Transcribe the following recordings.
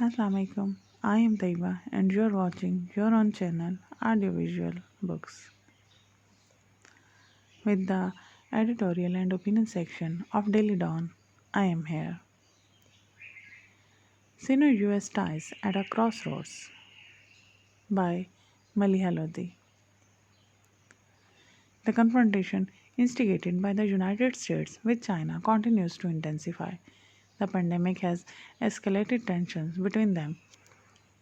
Assalamualaikum. I am Taiba and you're watching your own channel Audiovisual Books with the editorial and opinion section of Daily Dawn. I am here. Sino-US Ties at a Crossroads by Maleeha Lodhi. The confrontation instigated by the United States with China continues to intensify. The pandemic has escalated tensions between them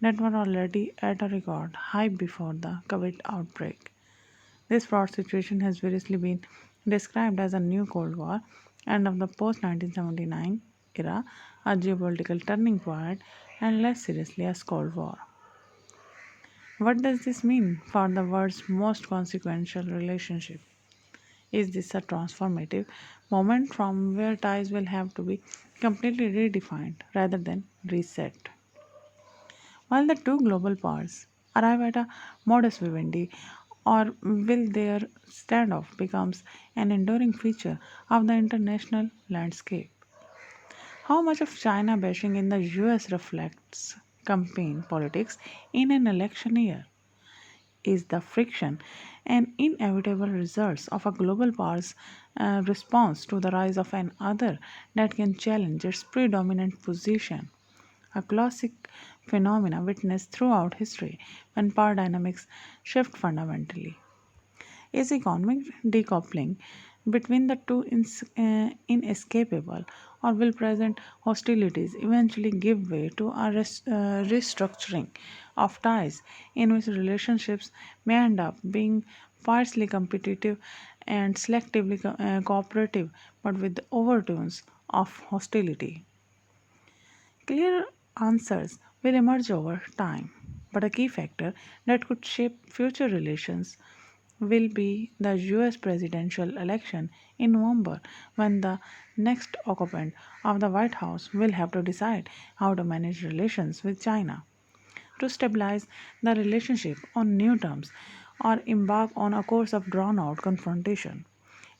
that were already at a record high before the COVID outbreak. This fraud situation has variously been described as a new Cold War and of the post 1979 era, a geopolitical turning point, and less seriously as Cold War. What does this mean for the world's most consequential relationship? Is this a transformative moment from where ties will have to be completely redefined rather than reset? While the two global powers arrive at a modus vivendi, or will their standoff becomes an enduring feature of the international landscape? How much of China bashing in the US reflects campaign politics in an election year? Is the friction an inevitable result of a global power's response to the rise of another that can challenge its predominant position? A classic phenomena witnessed throughout history when power dynamics shift fundamentally. Is economic decoupling between the two inescapable, or will present hostilities eventually give way to a restructuring of ties in which relationships may end up being fiercely competitive and selectively cooperative but with overtones of hostility? Clear answers will emerge over time, but a key factor that could shape future relations will be the US presidential election in November, when the next occupant of the White House will have to decide how to manage relations with China to stabilize the relationship on new terms or embark on a course of drawn out confrontation.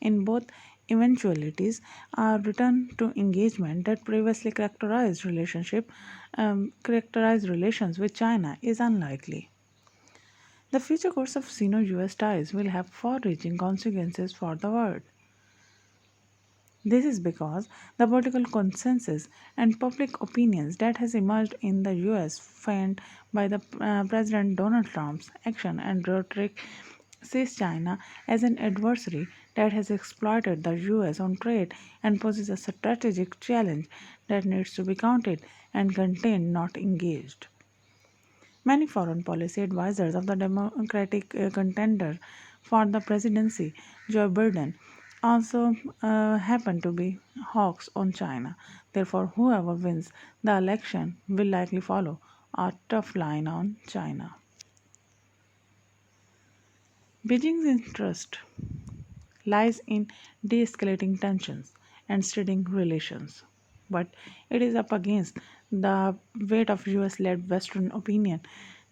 In both eventualities, a return to engagement that previously characterized relations with China is unlikely. The future course of Sino-US ties will have far-reaching consequences for the world. This is because the political consensus and public opinions that has emerged in the US fanned by the President Donald Trump's action and rhetoric sees China as an adversary that has exploited the US on trade and poses a strategic challenge that needs to be counted and contained, not engaged. Many foreign policy advisors of the Democratic contender for the presidency, Joe Biden, also happen to be hawks on China. Therefore, whoever wins the election will likely follow a tough line on China. Beijing's interest lies in de escalating tensions and steadying relations. But it is up against the weight of US led Western opinion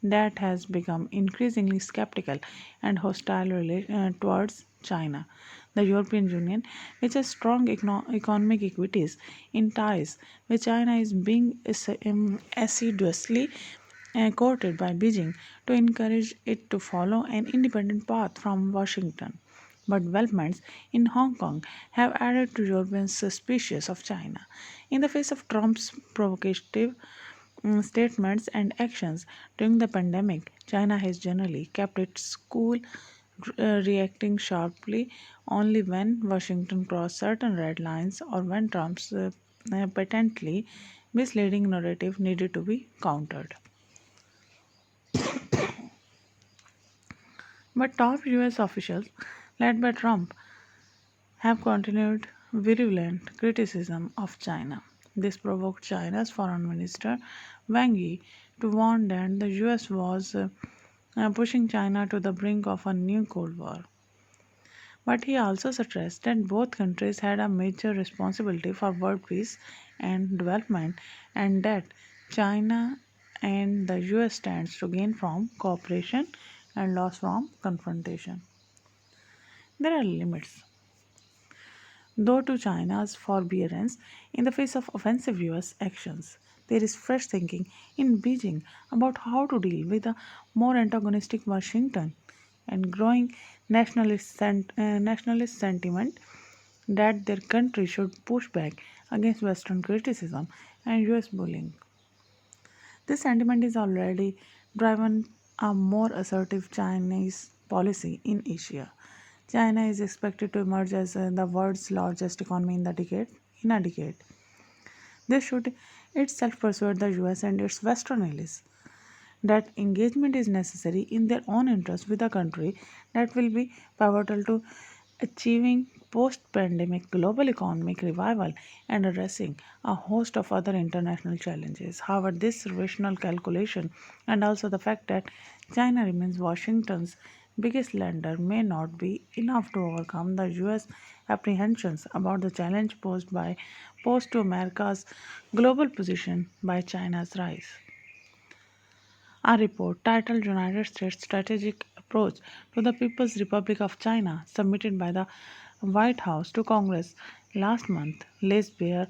that has become increasingly skeptical and hostile towards China. The European Union, which has strong economic equities in ties with China, is being assiduously courted by Beijing to encourage it to follow an independent path from Washington. But developments in Hong Kong have added to Europeans' suspicions of China. In the face of Trump's provocative statements and actions during the pandemic, China has generally kept its cool, reacting sharply only when Washington crossed certain red lines or when Trump's patently misleading narrative needed to be countered. But top US officials, led by Trump, have continued virulent criticism of China. This provoked China's Foreign Minister Wang Yi to warn that the US was pushing China to the brink of a new Cold War. But he also stressed that both countries had a major responsibility for world peace and development, and that China and the US stands to gain from cooperation and loss from confrontation. There are limits, though, to China's forbearance in the face of offensive US actions. There is fresh thinking in Beijing about how to deal with a more antagonistic Washington and growing nationalist sentiment that their country should push back against Western criticism and US bullying. This sentiment is already driven a more assertive Chinese policy in Asia. China is expected to emerge as the world's largest economy in a decade. This should itself persuade the US and its Western allies that engagement is necessary in their own interest with a country that will be pivotal to achieving post pandemic global economic revival and addressing a host of other international challenges. However, this rational calculation and also the fact that China remains Washington's biggest lender may not be enough to overcome the US apprehensions about the challenge posed to America's global position by China's rise. A report titled United States Strategic Approach to the People's Republic of China, submitted by the White House to Congress last month, lays bare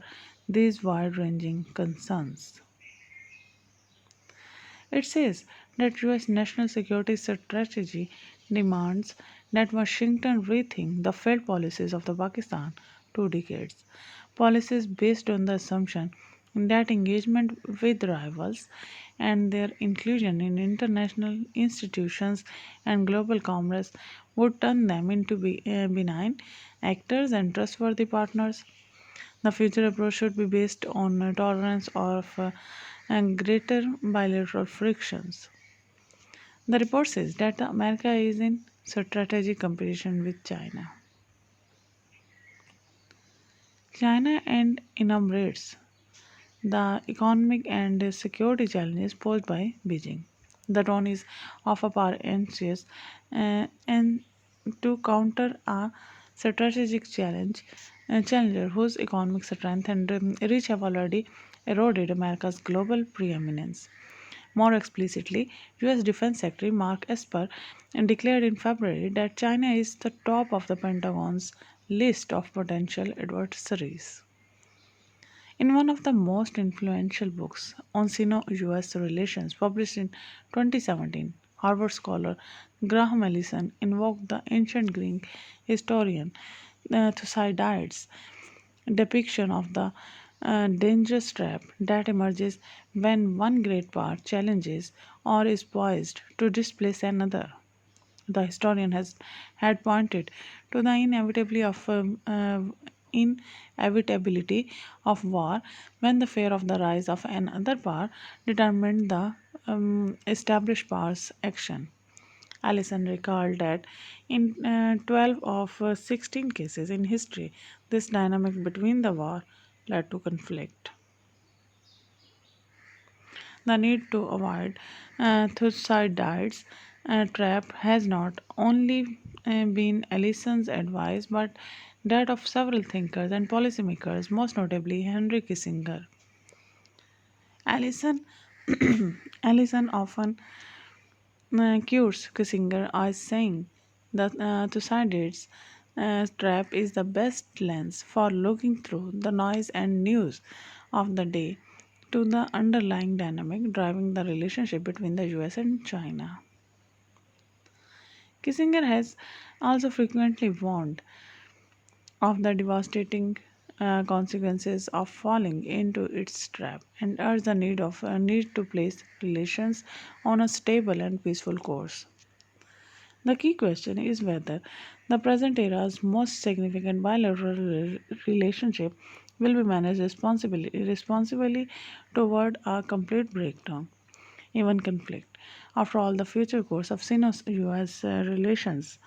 these wide ranging concerns. It says that US national security strategy demands that Washington rethink the failed policies of the Pakistan 2 decades. Policies based on the assumption that engagement with rivals and their inclusion in international institutions and global commerce would turn them into benign actors and trustworthy partners. The future approach should be based on tolerance of and greater bilateral frictions. The report says that America is in strategic competition with China. China and enumerates the economic and security challenges posed by Beijing. The tone is of a power anxious and to counter a strategic challenger whose economic strength and reach have already eroded America's global preeminence. More explicitly, US Defense Secretary Mark Esper declared in February that China is the top of the Pentagon's list of potential adversaries. In one of the most influential books on Sino-US relations published in 2017, Harvard scholar Graham Allison invoked the ancient Greek historian Thucydides' depiction of the dangerous trap that emerges when one great power challenges or is poised to displace another. The historian has had pointed to the inevitability of war when the fear of the rise of another power determined the established power's action. Allison recalled that in 12 of 16 cases in history, this dynamic between the war led to conflict. The need to avoid Thucydides' trap has not only been Allison's advice but that of several thinkers and policymakers, most notably Henry Kissinger. Allison, Allison often quotes Kissinger as saying that Thucydides' trap is the best lens for looking through the noise and news of the day to the underlying dynamic driving the relationship between the US and China. Kissinger has also frequently warned of the devastating consequences of falling into its trap and urged the need to place relations on a stable and peaceful course. The key question is whether the present era's most significant bilateral relationship will be managed responsibly toward a complete breakdown, even conflict. After all, the future course of Sino-US relations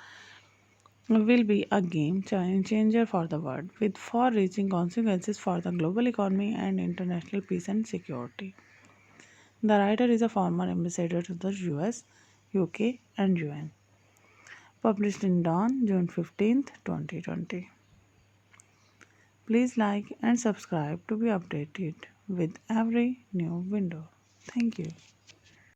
will be a game changer for the world, with far-reaching consequences for the global economy and international peace and security. The writer is a former ambassador to the US, UK, and UN. Published in Dawn, June 15th, 2020. Please like and subscribe to be updated with every new window. Thank you.